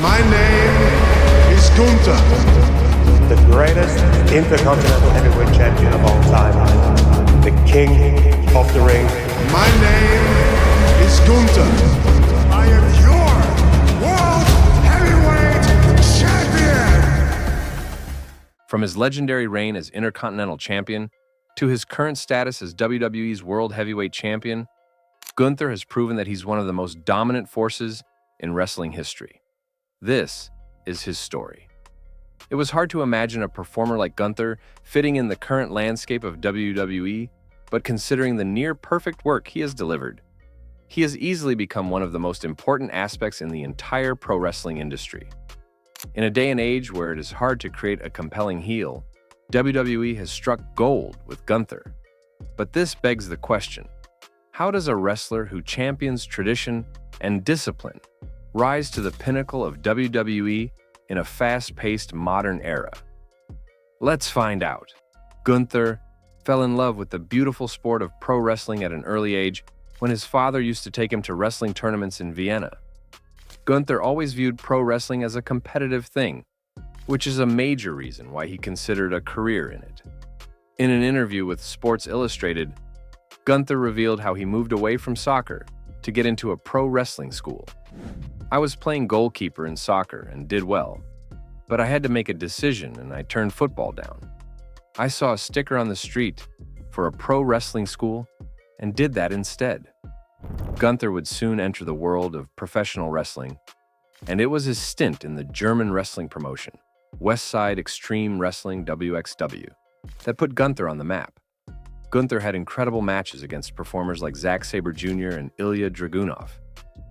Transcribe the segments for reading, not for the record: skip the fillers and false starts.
My name is Gunther. The greatest Intercontinental Heavyweight Champion of all time. The King of the Ring. My name is Gunther. I am your World Heavyweight Champion. From his legendary reign as Intercontinental Champion to his current status as WWE's World Heavyweight Champion, Gunther has proven that he's one of the most dominant forces in wrestling history. This is his story. It was hard to imagine a performer like Gunther fitting in the current landscape of WWE, but considering the near-perfect work he has delivered, he has easily become one of the most important aspects in the entire pro wrestling industry. In a day and age where it is hard to create a compelling heel, WWE has struck gold with Gunther. But this begs the question, how does a wrestler who champions tradition and discipline rise to the pinnacle of WWE in a fast-paced modern era? Let's find out. Gunther fell in love with the beautiful sport of pro wrestling at an early age when his father used to take him to wrestling tournaments in Vienna. Gunther always viewed pro wrestling as a competitive thing, which is a major reason why he considered a career in it. In an interview with Sports Illustrated, Gunther revealed how he moved away from soccer to get into a pro wrestling school. "I was playing goalkeeper in soccer and did well, but I had to make a decision and I turned football down. I saw a sticker on the street for a pro wrestling school and did that instead." Gunther would soon enter the world of professional wrestling, and it was his stint in the German wrestling promotion, West Side Extreme Wrestling WXW, that put Gunther on the map. Gunther had incredible matches against performers like Zack Sabre Jr. and Ilya Dragunov.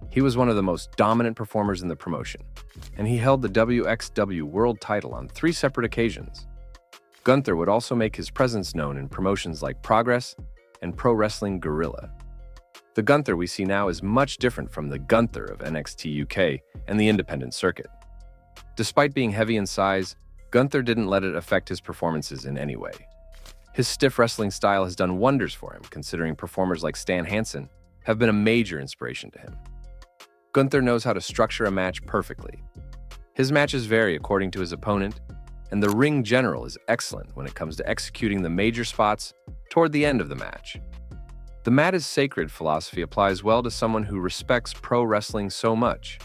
He was one of the most dominant performers in the promotion, and he held the WXW World title on 3 separate occasions. Gunther would also make his presence known in promotions like Progress and Pro Wrestling Guerrilla. The Gunther we see now is much different from the Gunther of NXT UK and the independent circuit. Despite being heavy in size, Gunther didn't let it affect his performances in any way. His stiff wrestling style has done wonders for him, considering performers like Stan Hansen have been a major inspiration to him. Gunther knows how to structure a match perfectly. His matches vary according to his opponent, and the ring general is excellent when it comes to executing the major spots toward the end of the match. The mat is sacred philosophy applies well to someone who respects pro wrestling so much.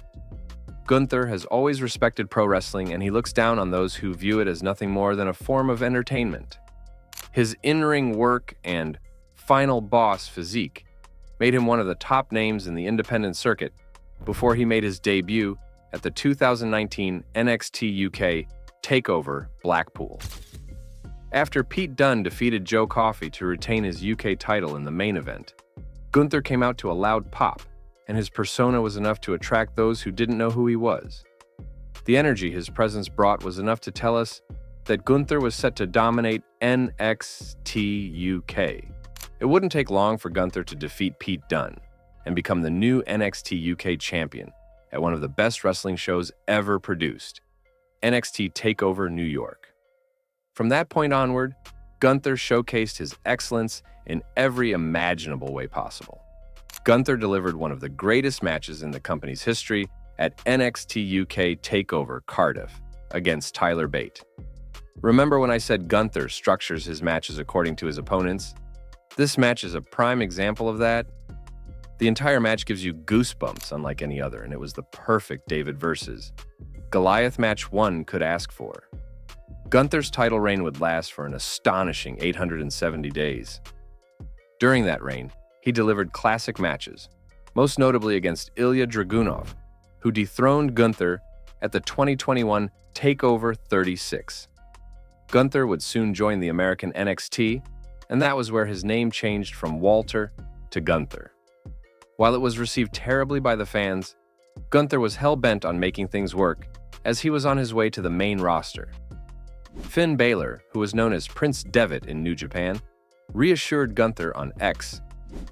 Gunther has always respected pro wrestling, and he looks down on those who view it as nothing more than a form of entertainment. His in-ring work and final boss physique made him one of the top names in the independent circuit before he made his debut at the 2019 NXT UK TakeOver Blackpool. After Pete Dunne defeated Joe Coffey to retain his UK title in the main event, Gunther came out to a loud pop, and his persona was enough to attract those who didn't know who he was. The energy his presence brought was enough to tell us that Gunther was set to dominate NXT UK. It wouldn't take long for Gunther to defeat Pete Dunne and become the new NXT UK champion at one of the best wrestling shows ever produced, NXT TakeOver New York. From that point onward, Gunther showcased his excellence in every imaginable way possible. Gunther delivered one of the greatest matches in the company's history at NXT UK TakeOver Cardiff against Tyler Bate. Remember when I said Gunther structures his matches according to his opponents? This match is a prime example of that. The entire match gives you goosebumps unlike any other, and it was the perfect David versus Goliath match one could ask for. Gunther's title reign would last for an astonishing 870 days. During that reign, he delivered classic matches, most notably against Ilya Dragunov, who dethroned Gunther at the 2021 TakeOver 36. Gunther would soon join the American NXT, and that was where his name changed from Walter to Gunther. While it was received terribly by the fans, Gunther was hell-bent on making things work as he was on his way to the main roster. Finn Balor, who was known as Prince Devitt in New Japan, reassured Gunther on X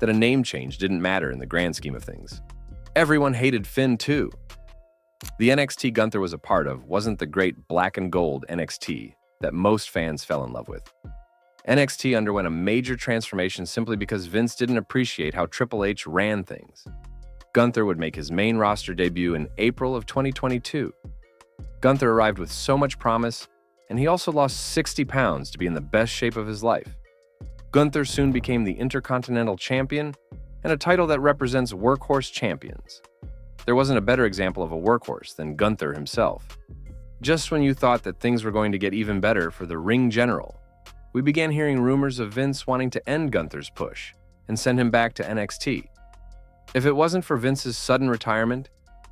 that a name change didn't matter in the grand scheme of things. Everyone hated Finn too. The NXT Gunther was a part of wasn't the great black and gold NXT that most fans fell in love with. NXT underwent a major transformation simply because Vince didn't appreciate how Triple H ran things. Gunther would make his main roster debut in April of 2022, Gunther arrived with so much promise, and he also lost 60 pounds to be in the best shape of his life. Gunther soon became the Intercontinental Champion, and a title that represents workhorse champions. There wasn't a better example of a workhorse than Gunther himself. Just when you thought that things were going to get even better for the Ring General, we began hearing rumors of Vince wanting to end Gunther's push and send him back to NXT. If it wasn't for Vince's sudden retirement,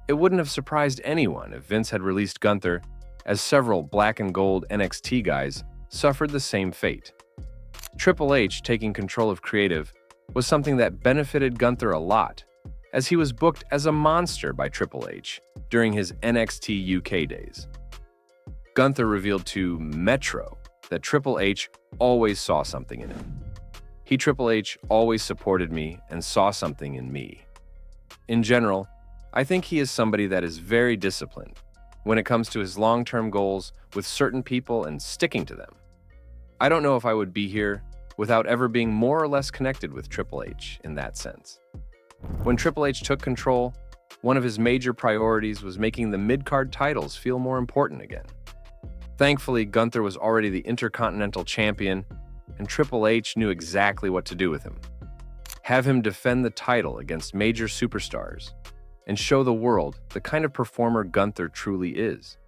it wouldn't have surprised anyone if Vince had released Gunther, as several black and gold NXT guys suffered the same fate. Triple H taking control of creative was something that benefited Gunther a lot, as he was booked as a monster by Triple H during his NXT UK days. Gunther revealed to Metro that Triple H always saw something in him. Triple H always supported me and saw something in me. In general, I think he is somebody that is very disciplined when it comes to his long-term goals with certain people and sticking to them. I don't know if I would be here without ever being more or less connected with Triple H in that sense. When Triple H took control, one of his major priorities was making the mid-card titles feel more important again. Thankfully, Gunther was already the Intercontinental Champion, and Triple H knew exactly what to do with him. Have him defend the title against major superstars, and show the world the kind of performer Gunther truly is.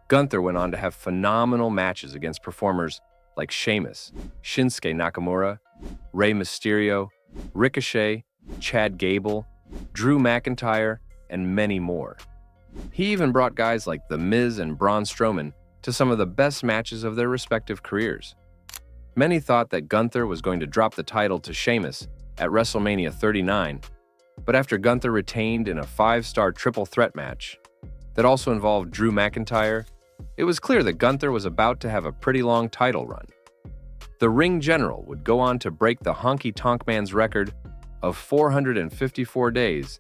Gunther went on to have phenomenal matches against performers like Sheamus, Shinsuke Nakamura, Rey Mysterio, Ricochet, Chad Gable, Drew McIntyre, and many more. He even brought guys like The Miz and Braun Strowman to some of the best matches of their respective careers. Many thought that Gunther was going to drop the title to Sheamus at WrestleMania 39, but after Gunther retained in a 5-star triple threat match that also involved Drew McIntyre, it was clear that Gunther was about to have a pretty long title run. The Ring General would go on to break the Honky Tonk Man's record of 454 days,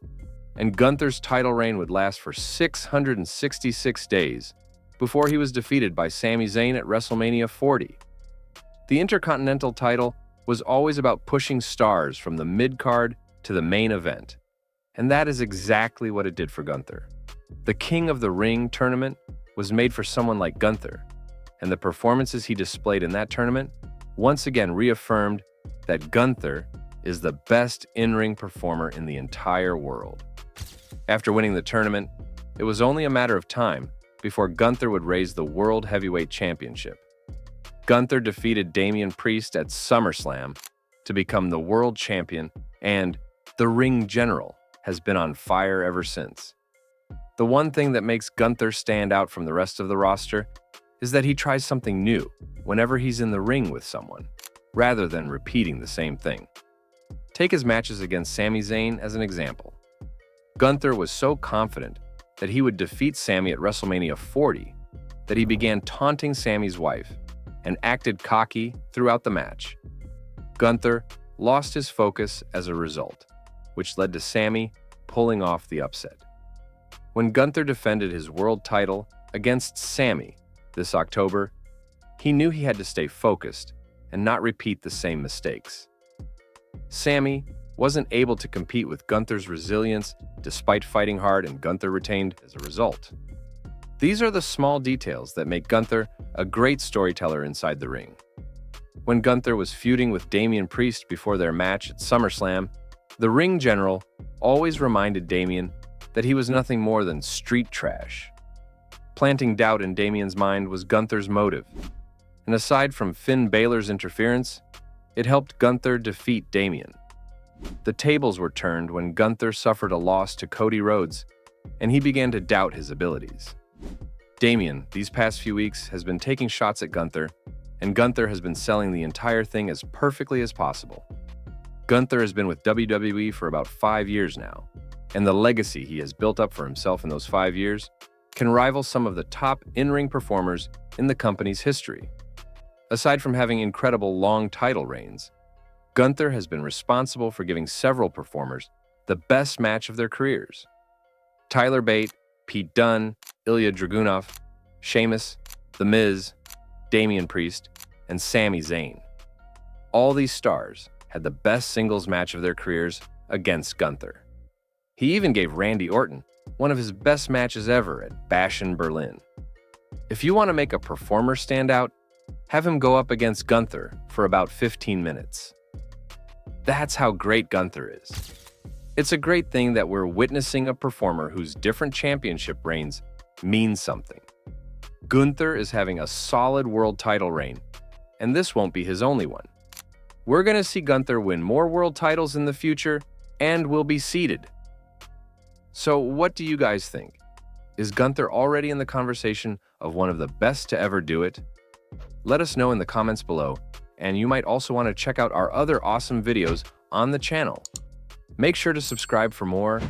and Gunther's title reign would last for 666 days before he was defeated by Sami Zayn at WrestleMania 40. The Intercontinental title was always about pushing stars from the mid-card to the main event, and that is exactly what it did for Gunther. The King of the Ring tournament was made for someone like Gunther, and the performances he displayed in that tournament once again reaffirmed that Gunther is the best in-ring performer in the entire world. After winning the tournament, it was only a matter of time before Gunther would raise the World Heavyweight Championship. Gunther defeated Damian Priest at SummerSlam to become the world champion, and the Ring General has been on fire ever since. The one thing that makes Gunther stand out from the rest of the roster is that he tries something new whenever he's in the ring with someone, rather than repeating the same thing. Take his matches against Sami Zayn as an example. Gunther was so confident that he would defeat Sami at WrestleMania 40 that he began taunting Sami's wife and acted cocky throughout the match. Gunther lost his focus as a result, which led to Sami pulling off the upset. When Gunther defended his world title against Sami this October, he knew he had to stay focused and not repeat the same mistakes. Sami wasn't able to compete with Gunther's resilience despite fighting hard, and Gunther retained as a result. These are the small details that make Gunther a great storyteller inside the ring. When Gunther was feuding with Damian Priest before their match at SummerSlam, the Ring General always reminded Damian that he was nothing more than street trash. Planting doubt in Damian's mind was Gunther's motive, and aside from Finn Balor's interference, it helped Gunther defeat Damian. The tables were turned when Gunther suffered a loss to Cody Rhodes, and he began to doubt his abilities. Damian, these past few weeks, has been taking shots at Gunther, and Gunther has been selling the entire thing as perfectly as possible. Gunther has been with WWE for about 5 years now, and the legacy he has built up for himself in those 5 years can rival some of the top in-ring performers in the company's history. Aside from having incredible long title reigns, Gunther has been responsible for giving several performers the best match of their careers. Tyler Bate, Pete Dunne, Ilya Dragunov, Sheamus, The Miz, Damian Priest, and Sami Zayn. All these stars had the best singles match of their careers against Gunther. He even gave Randy Orton one of his best matches ever at Bash in Berlin. If you want to make a performer stand out, have him go up against Gunther for about 15 minutes. That's how great Gunther is. It's a great thing that we're witnessing a performer whose different championship reigns means something. Gunther is having a solid world title reign, and this won't be his only one. We're going to see Gunther win more world titles in the future and will be seeded. So what do you guys think? Is Gunther already in the conversation of one of the best to ever do it? Let us know in the comments below, and you might also want to check out our other awesome videos on the channel. Make sure to subscribe for more,